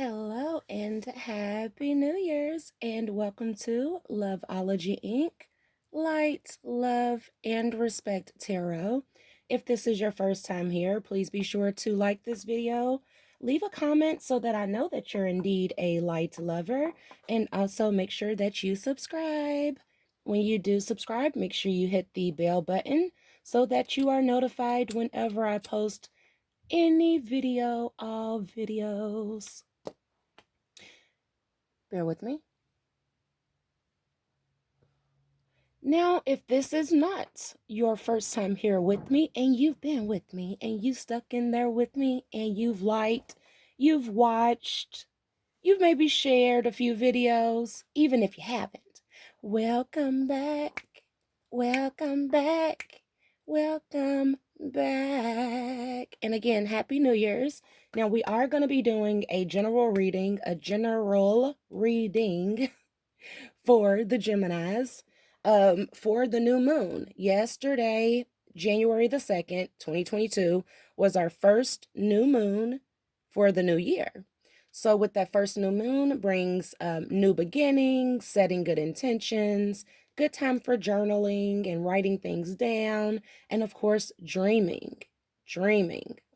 Hello and happy New Year's, and welcome to Loveology Ink. Light, love, and respect tarot. If this is your first time here, please be sure to like this video, leave a comment so that I know that you're indeed a light lover, and also make sure that you subscribe. When you do subscribe, make sure you hit the bell button so that you are notified whenever I post any video, all videos. Bear with me. Now, if this is not your first time here with me, and you've been with me, and you stuck in there with me, and you've liked, you've watched, you've maybe shared a few videos, even if you haven't, welcome back, welcome back, welcome back. And again, Happy New Year's. Now, we are going to be doing a general reading for the Geminis for the new moon. Yesterday, January the 2nd, 2022, was our first new moon for the new year. So with that first new moon brings new beginnings, setting good intentions, good time for journaling and writing things down, and of course, dreaming,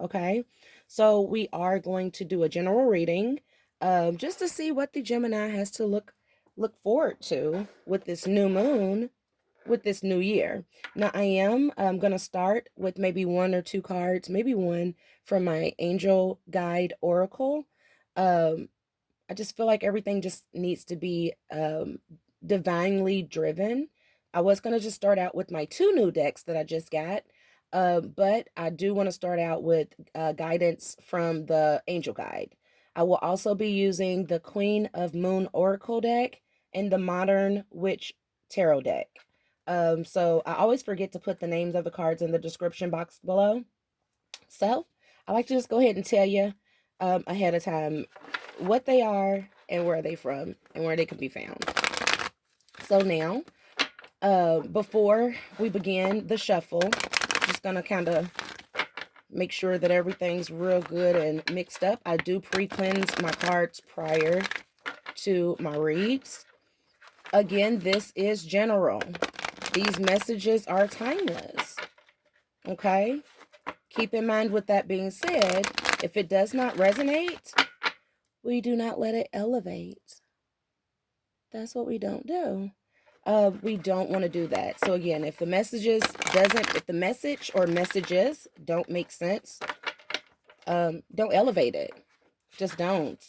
okay? So we are going to do a general reading just to see what the Gemini has to look forward to with this new moon, with this new year. Now, I am going to start with maybe one or two cards, maybe one from my Angel Guide Oracle. I just feel like everything just needs to be divinely driven. I was going to just start out with my two new decks that I just got, but I do want to start out with guidance from the Angel Guide. I will also be using the Queen of Moon Oracle deck and the Modern Witch Tarot deck. So I always forget to put the names of the cards in the description box below. So I like to just go ahead and tell you ahead of time what they are and where they from and where they can be found. So now, before we begin the shuffle, just gonna kind of make sure that everything's real good and mixed up. I do pre-cleanse my cards prior to my reads. Again, this is general. These messages are timeless. Okay? Keep in mind, with that being said, if it does not resonate, we do not let it elevate. That's what we don't do. We don't want to do that. So again, if the message or messages don't make sense, don't elevate it. Just don't.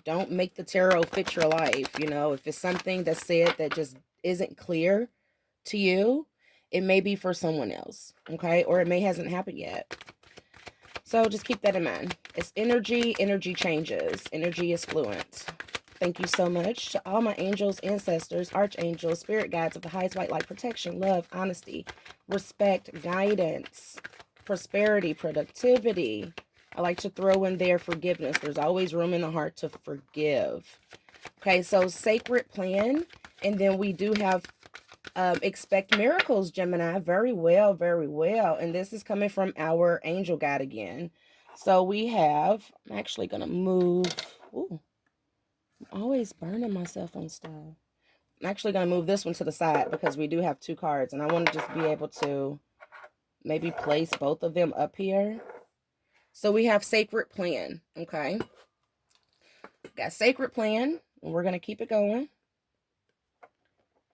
Don't make the tarot fit your life. You know, if it's something that's said that just isn't clear to you, it may be for someone else, okay? Or it may hasn't happened yet. So just keep that in mind. It's energy. Energy changes. Energy is fluent. Thank you so much to all my angels, ancestors, archangels, spirit guides of the highest white light, protection, love, honesty, respect, guidance, prosperity, productivity. I like to throw in there forgiveness. There's always room in the heart to forgive. Okay, so sacred plan. And then we do have expect miracles, Gemini. Very well, very well. And this is coming from our angel guide again. So we have, I'm actually going to move. Ooh, I'm always burning myself on stuff. I'm actually going to move this one to the side because we do have two cards. And I want to just be able to maybe place both of them up here. So we have sacred plan, okay? Got sacred plan, and we're going to keep it going.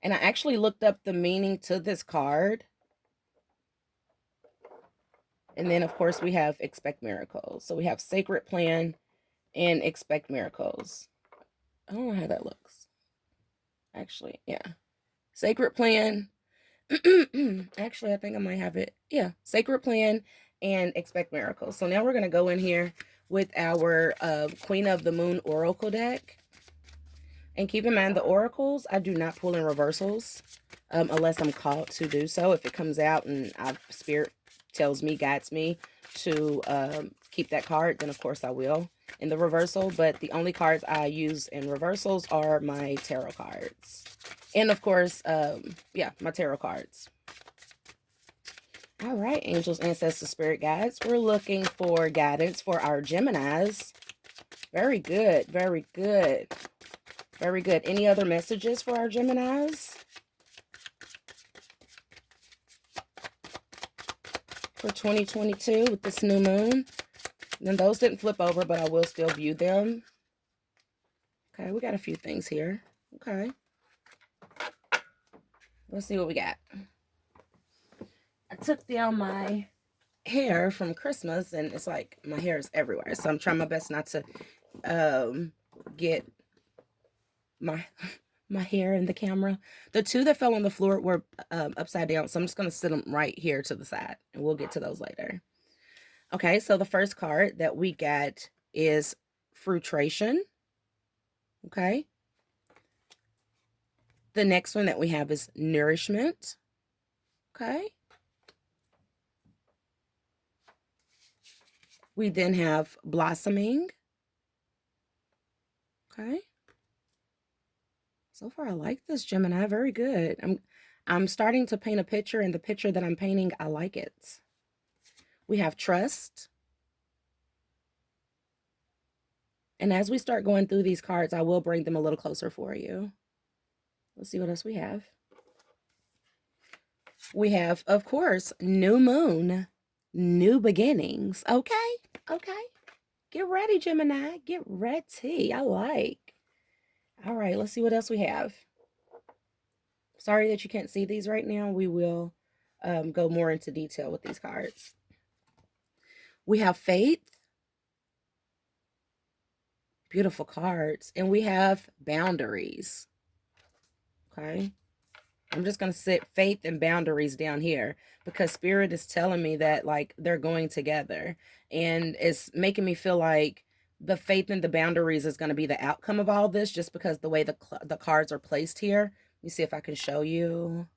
And I actually looked up the meaning to this card. And then, of course, we have expect miracles. So we have sacred plan and expect miracles. I don't know how that looks. Actually, yeah. Sacred plan. Actually, I think I might have it. Yeah, sacred plan and expect miracles. So now we're going to go in here with our Queen of the Moon Oracle deck. And keep in mind, the oracles, I do not pull in reversals unless I'm called to do so. If it comes out and spirit tells me, guides me to keep that card, then of course I will in the reversal. But the only cards I use in reversals are my tarot cards. And of course, yeah, my tarot cards. All right, angels, ancestors, spirit guides. We're looking for guidance for our Geminis Very good. Very good. Very good. Any other messages for our Geminis for 2022 with this new moon? And those didn't flip over, but I will still view them. Okay, we got a few things here. Okay. Let's see what we got. I took down my hair from Christmas, and it's like my hair is everywhere. So I'm trying my best not to get my my hair in the camera. The two that fell on the floor were upside down, so I'm just going to sit them right here to the side, and we'll get to those later. Okay, so the first card that we got is frustration. Okay. The next one that we have is nourishment. Okay. We then have blossoming. Okay. So far, I like this, Gemini. Very good. I'm starting to paint a picture, and the picture that I'm painting, I like it. We have trust. And as we start going through these cards, I will bring them a little closer for you. Let's see what else we have. We have, of course, new moon, new beginnings. Okay. Okay. Get ready, Gemini. Get ready. I like. All right, let's see what else we have. Sorry that you can't see these right now. We will go more into detail with these cards. We have faith. Beautiful cards. And we have boundaries. Okay. I'm just going to sit faith and boundaries down here because Spirit is telling me that like they're going together. And it's making me feel like the faith and the boundaries is going to be the outcome of all this just because the way the cards are placed here. Let me see if I can show you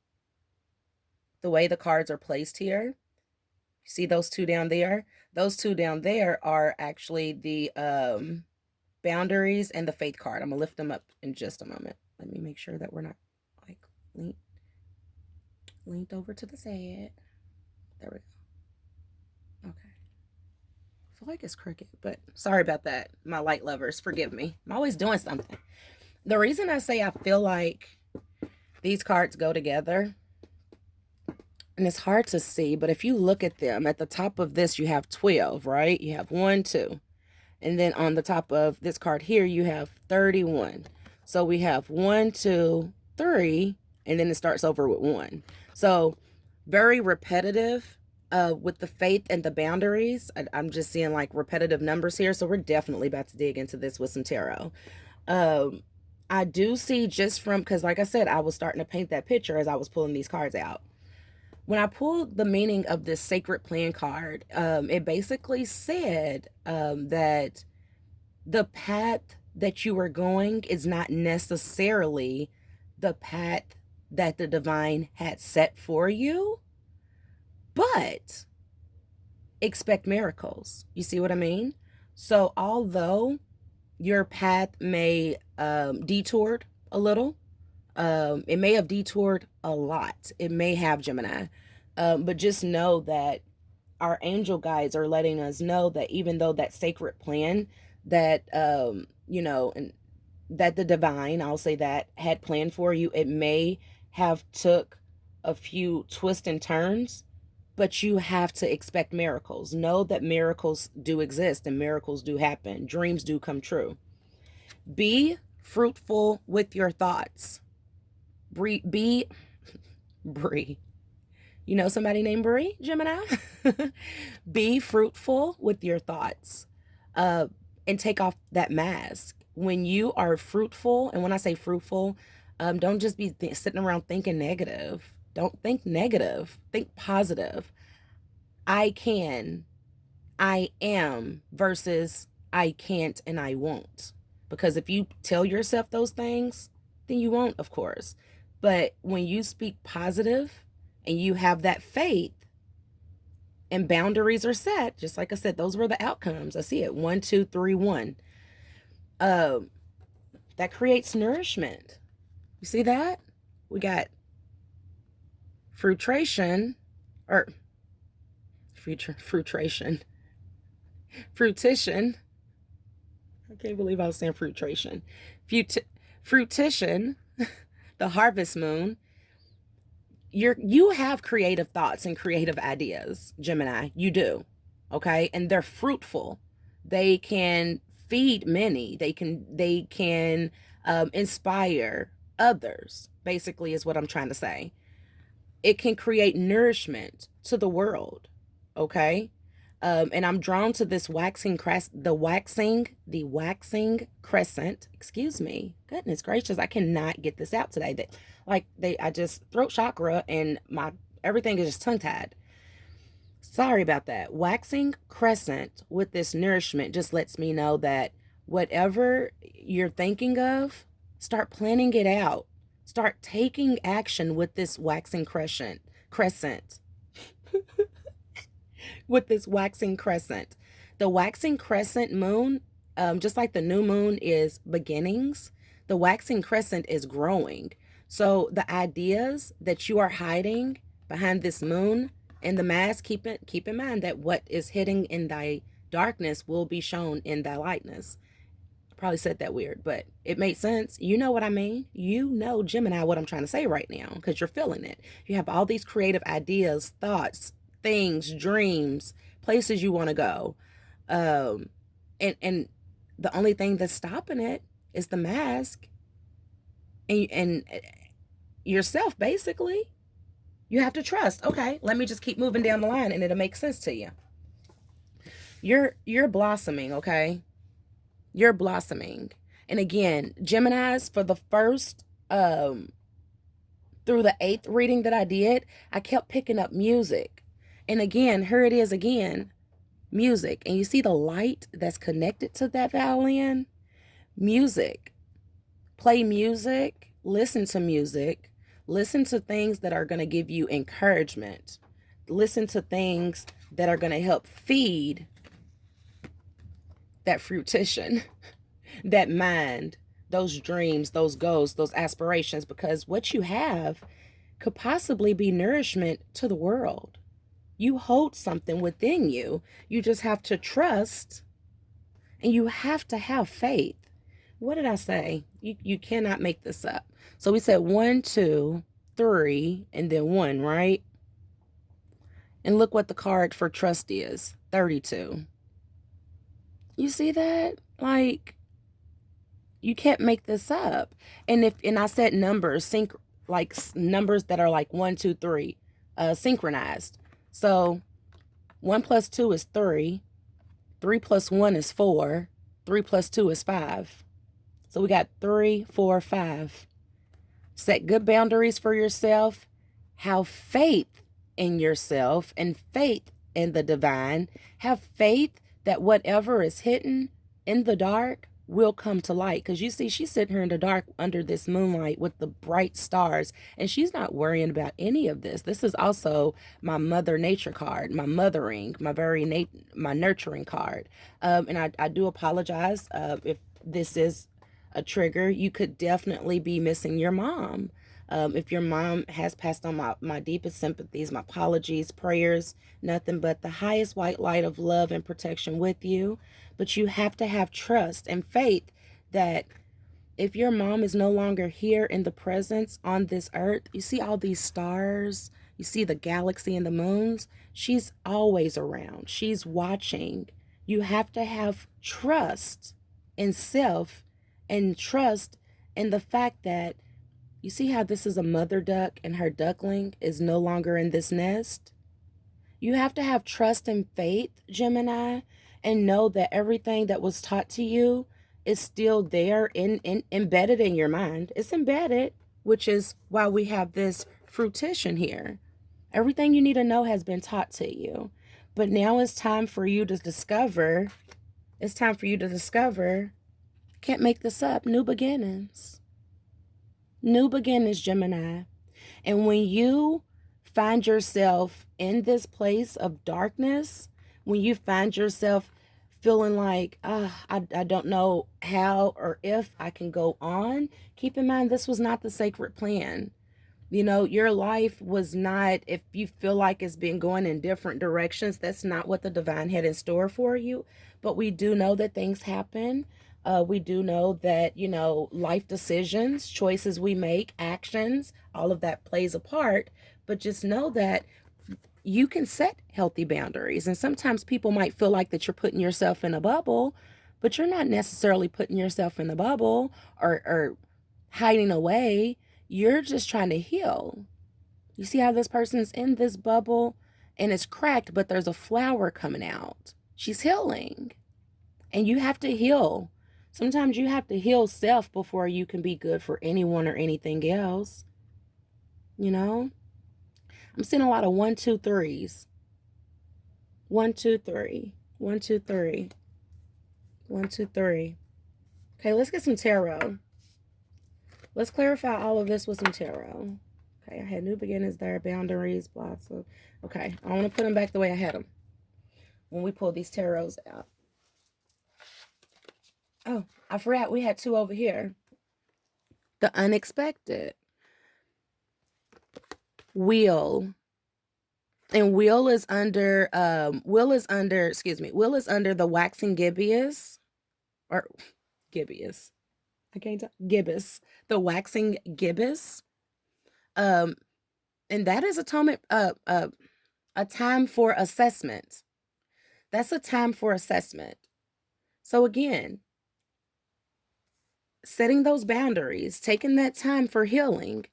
the way the cards are placed here. You see those two down there? Those two down there are actually the boundaries and the faith card. I'm going to lift them up in just a moment. Let me make sure that we're not like leaned over to the side. There we go. Okay. I feel like it's crooked, but sorry about that. My light lovers, forgive me. I'm always doing something. The reason I say I feel like these cards go together, and it's hard to see, but if you look at them, at the top of this, you have 12, right? You have 1, 2. And then on the top of this card here, you have 31. So we have 1, 2, 3, and then it starts over with 1. So very repetitive with the faith and the boundaries. I'm just seeing like repetitive numbers here. So we're definitely about to dig into this with some tarot. I do see just from, because like I said, I was starting to paint that picture as I was pulling these cards out. When I pulled the meaning of this sacred plan card, it basically said that the path that you are going is not necessarily the path that the divine had set for you, but expect miracles. You see what I mean? So although your path may detoured a little, it may have detoured a lot. It may have, Gemini. But just know that our angel guides are letting us know that even though that sacred plan that, and that the divine, I'll say that, had planned for you, it may have took a few twists and turns, but you have to expect miracles. Know that miracles do exist and miracles do happen. Dreams do come true. Be fruitful with your thoughts. Be Bree. You know somebody named Bree, Gemini? Be fruitful with your thoughts and take off that mask. When you are fruitful, and when I say fruitful, don't just be sitting around thinking negative. Don't think negative. Think positive. I can, I am versus I can't and I won't. Because if you tell yourself those things, then you won't, of course. But when you speak positive and you have that faith and boundaries are set, just like I said, those were the outcomes. I see it 1, 2, 3, 1. That creates nourishment. You see that? We got frustration or frustration, fruition. I can't believe I was saying fruitration. Fruition, the harvest moon, you have creative thoughts and creative ideas, Gemini. You do. Okay? And they're fruitful. They can feed many. They can inspire others, basically, is what I'm trying to say. It can create nourishment to the world. Okay? And I'm drawn to this the waxing crescent. Excuse me. Goodness gracious, I cannot get this out today. I just throat chakra and my everything is just tongue tied. Sorry about that. Waxing crescent with this nourishment just lets me know that whatever you're thinking of, start planning it out. Start taking action with this waxing crescent with this waxing crescent. The waxing crescent moon, just like the new moon is beginnings, the waxing crescent is growing. So the ideas that you are hiding behind this moon and the mask, keep in mind that what is hidden in thy darkness will be shown in thy lightness. Probably said that weird, but it made sense. You know what I mean? You know, Gemini, what I'm trying to say right now, because you're feeling it. You have all these creative ideas, thoughts, things, dreams, places you want to go. And the only thing that's stopping it is the mask and yourself, basically. You have to trust. Okay, let me just keep moving down the line and it'll make sense to you. You're blossoming, okay? You're blossoming. And again, Geminis, for the first through the 8th reading that I did, I kept picking up music. And again, here it is again, music. And you see the light that's connected to that violin? Music. Play music, listen to music, listen to things that are going to give you encouragement. Listen to things that are going to help feed that fruition, that mind, those dreams, those goals, those aspirations, because what you have could possibly be nourishment to the world. You hold something within you. You just have to trust and you have to have faith. What did I say? You cannot make this up. So we said 1, 2, 3, and then 1, right? And look what the card for trust is, 32. You see that? Like, you can't make this up. And I said numbers, numbers that are like 1, 2, 3, synchronized. So 1 plus 2 is 3. 3 plus 1 is 4. 3 plus 2 is 5. So we got 3, 4, 5. Set good boundaries for yourself. Have faith in yourself and faith in the divine. Have faith that whatever is hidden in the dark will come to light. Because you see, she's sitting here in the dark under this moonlight with the bright stars, and she's not worrying about any of this. This is also my mother nature card, my mothering, my nurturing card. And I do apologize if this is a trigger. You could definitely be missing your mom. If your mom has passed on, my deepest sympathies, my apologies, prayers, nothing but the highest white light of love and protection with you. But you have to have trust and faith that if your mom is no longer here in the presence on this earth, you see all these stars, you see the galaxy and the moons, she's always around. She's watching. You have to have trust in self and trust in the fact that you see how this is a mother duck and her duckling is no longer in this nest? You have to have trust and faith, Gemini, and know that everything that was taught to you is still there embedded in your mind. It's embedded, which is why we have this fruition here. Everything you need to know has been taught to you. But now it's time for you to discover, can't make this up, new beginnings. New beginnings, Gemini. And when you find yourself in this place of darkness, when you find yourself feeling like, I don't know how or if I can go on, keep in mind this was not the sacred plan. You know, your life was not, if you feel like it's been going in different directions, that's not what the divine had in store for you. But we do know that things happen. We do know that, life decisions, choices we make, actions, all of that plays a part. But just know that you can set healthy boundaries. And sometimes people might feel like that you're putting yourself in a bubble, but you're not necessarily putting yourself in a bubble or hiding away. You're just trying to heal. You see how this person's in this bubble and it's cracked, but there's a flower coming out. She's healing. And you have to heal. Sometimes you have to heal self before you can be good for anyone or anything else. You know? I'm seeing a lot of 1, 2, 3s. 1, 2, 3. 1, 2, 3. 1, 2, 3. Okay, let's get some tarot. Let's clarify all of this with some tarot. Okay, I had new beginnings there, boundaries, blossom. Okay, I want to put them back the way I had them when we pulled these tarots out. Oh, I forgot we had 2 over here. The unexpected. Wheel. And Will is under Will is under the waxing gibbous or gibbous. I can't talk. Gibbous. The waxing gibbous. Um and that is a time for assessment. That's a time for assessment. So again, setting those boundaries, taking that time for healing,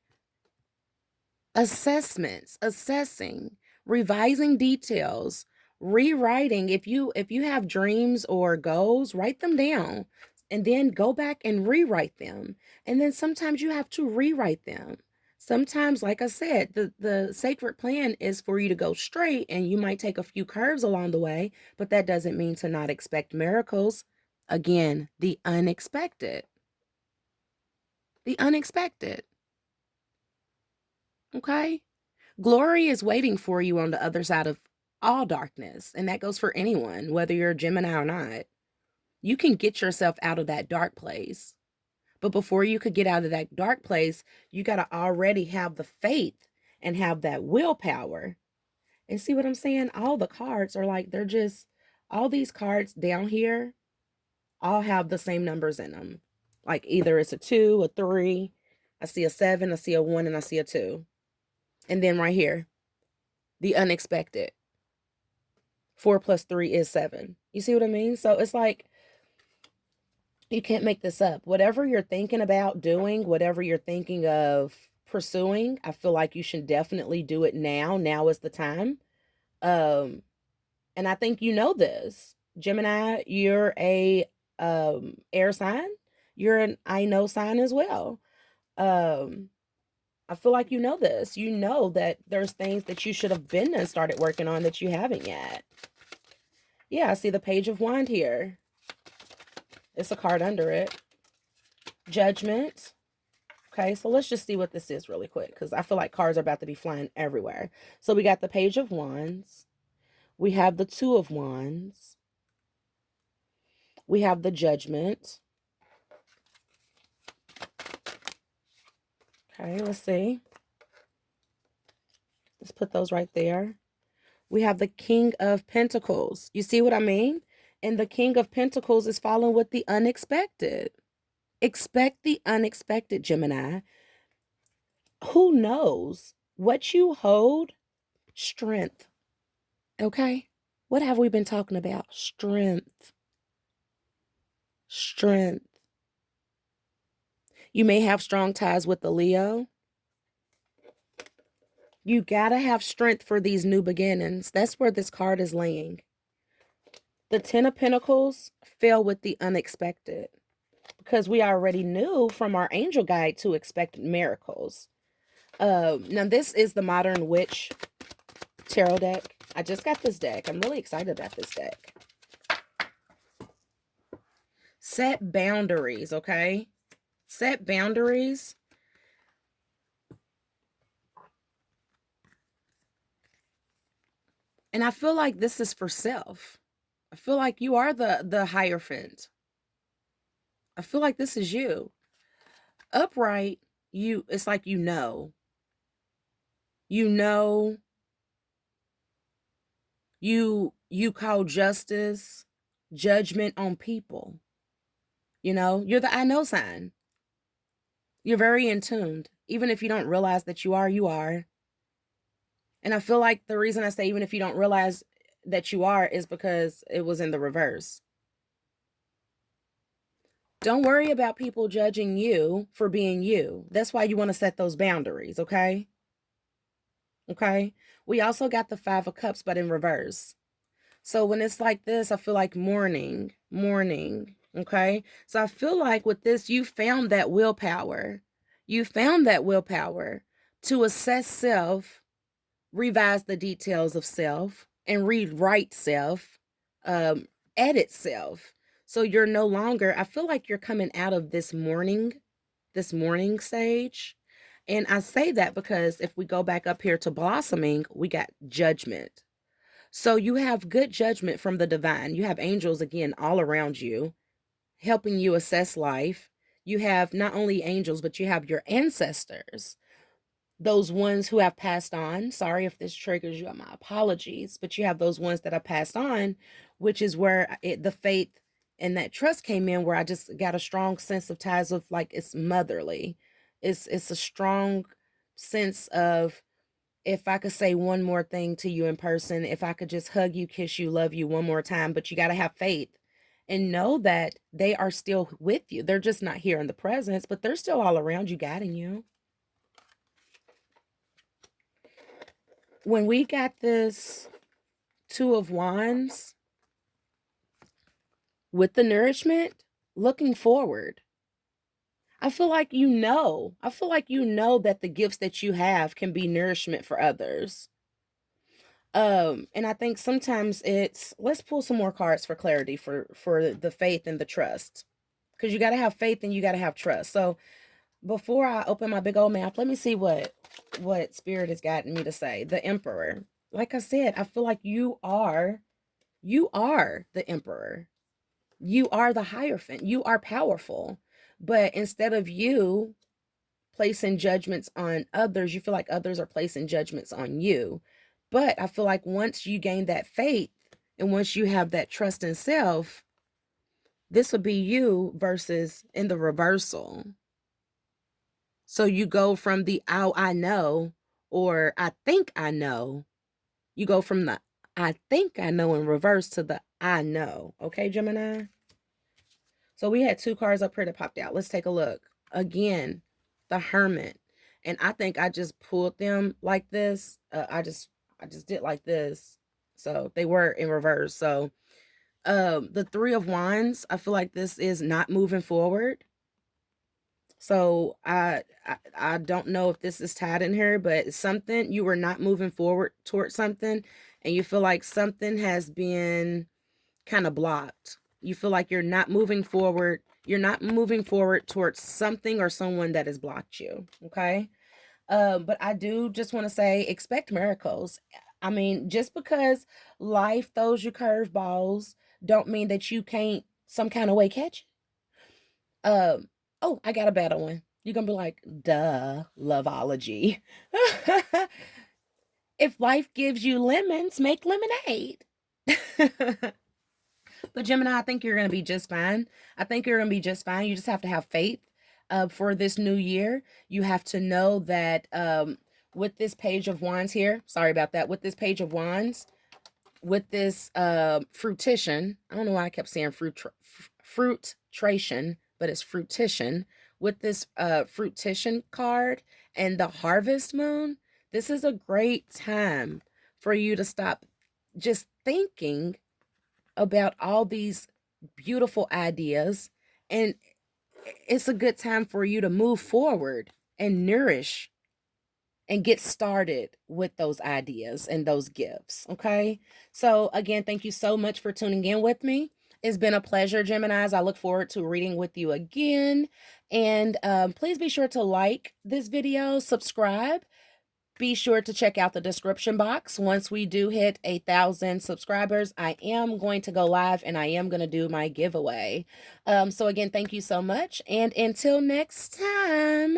assessments, assessing, revising details, rewriting. If you have dreams or goals, write them down and then go back and rewrite them. And then sometimes you have to rewrite them. Sometimes, like I said, the sacred plan is for you to go straight, and you might take a few curves along the way, but that doesn't mean to not expect miracles. Again, the unexpected. The unexpected. Okay? Glory is waiting for you on the other side of all darkness, and that goes for anyone, whether you're a Gemini or not. You can get yourself out of that dark place. But before you could get out of that dark place, you got to already have the faith and have that willpower. And see what I'm saying? All the cards are like, they're just, all these cards down here all have the same numbers in them. Like either it's a 2, a 3, I see a 7, I see a 1, and I see a 2. And then right here, the unexpected. 4 plus 3 is 7. You see what I mean? So it's like, you can't make this up. Whatever you're thinking about doing, whatever you're thinking of pursuing, I feel like you should definitely do it now. Now is the time. Um, and I think you know this. Gemini, you're a air sign. You're an I know sign as well. Um, I feel like you know this. You know that there's things that you should have been and started working on that you haven't yet. Yeah, I see the Page of Wand here. It's a card under it. Judgment. Okay, so let's just see what this is really quick, because I feel like cards are about to be flying everywhere. So we got the Page of Wands. We have the Two of Wands. We have the Judgment. Okay, let's see. Let's put those right there. We have the King of Pentacles. You see what I mean? And the King of Pentacles is following with the unexpected. Expect the unexpected, Gemini. Who knows? What you hold, strength. Okay? What have we been talking about? Strength. Strength. You may have strong ties with the Leo. You gotta have strength for these new beginnings. That's where this card is laying. The Ten of Pentacles fell with the unexpected, because we already knew from our angel guide to expect miracles. Now this is the Modern Witch tarot deck. I just got this deck. I'm really excited about this deck. Set boundaries, okay? Set boundaries. And I feel like this is for self. I feel like you are the Hierophant. I feel like this is you. Upright, it's like you know. You know, you call justice, judgment on people. You know, you're the I know sign. You're very in tuned. Even if you don't realize that you are, you are. And I feel like the reason I say even if you don't realize that you are is because it was in the reverse. Don't worry about people judging you for being you. That's why you want to set those boundaries, okay? Okay. We also got the Five of Cups, but in reverse. So when it's like this, I feel like mourning, mourning. Okay. So I feel like with this, you found that willpower. You found that willpower to assess self, revise the details of self, and rewrite self, um, edit self. So you're no longer, I feel like you're coming out of this mourning stage. And I say that because if we go back up here to blossoming, we got judgment. So you have good judgment from the divine. You have angels again all around you, helping you assess life. You have not only angels, but you have your ancestors, those ones who have passed on. Sorry if this triggers you, my apologies, but you have those ones that have passed on, which is where the faith and that trust came in, where I just got a strong sense of ties of like it's motherly. It's a strong sense of, if I could say one more thing to you in person, if I could just hug you, kiss you, love you one more time, but you got to have faith and know that they are still with you. They're just not here in the presence, but they're still all around you, guiding you. When we got this Two of Wands with the nourishment, looking forward, I feel like you know that the gifts that you have can be nourishment for others. And I think sometimes it's, let's pull some more cards for clarity for the faith and the trust. Because you got to have faith and you got to have trust. So before I open my big old mouth, let me see what spirit has gotten me to say. The Emperor. Like I said, I feel like you are the Emperor. You are the Hierophant. You are powerful. But instead of you placing judgments on others, you feel like others are placing judgments on you. But I feel like once you gain that faith and once you have that trust in self, this would be you versus in the reversal. So you go from the "oh, I know," or "I think I know." You go from the "I think I know" in reverse to the "I know." Okay, Gemini? So we had two cards up here that popped out. Let's take a look. Again, the Hermit. And I think I just pulled them like this. I just did like this. So they were in reverse. So the Three of Wands, I feel like this is not moving forward. So I don't know if this is tied in here, but it's something you were not moving forward towards something, and you feel like something has been kind of blocked. You feel like you're not moving forward. You're not moving forward towards something or someone that has blocked you. Okay. But I do just want to say expect miracles. I mean, just because life throws you curveballs, don't mean that you can't some kind of way catch it. Oh, I got a better one. You're gonna be like, duh, Loveology. If life gives you lemons, make lemonade. But Gemini, I think you're going to be just fine. I think you're going to be just fine. You just have to have faith for this new year. You have to know that with this Page of Wands here, sorry about that, with this Page of Wands, with this fruition, I don't know why I kept saying fruitration, but it's fruition. With this fruition card and the harvest moon, this is a great time for you to stop just thinking about all these beautiful ideas, and it's a good time for you to move forward and nourish and get started with those ideas and those gifts. Okay. So again, thank you so much for tuning in with me. It's been a pleasure, Geminis. I look forward to reading with you again. And please be sure to like this video, subscribe. Be sure to check out the description box. Once we do hit 1,000 subscribers, I am going to go live and I am going to do my giveaway. So again, thank you so much. And until next time,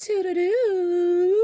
toodaloo.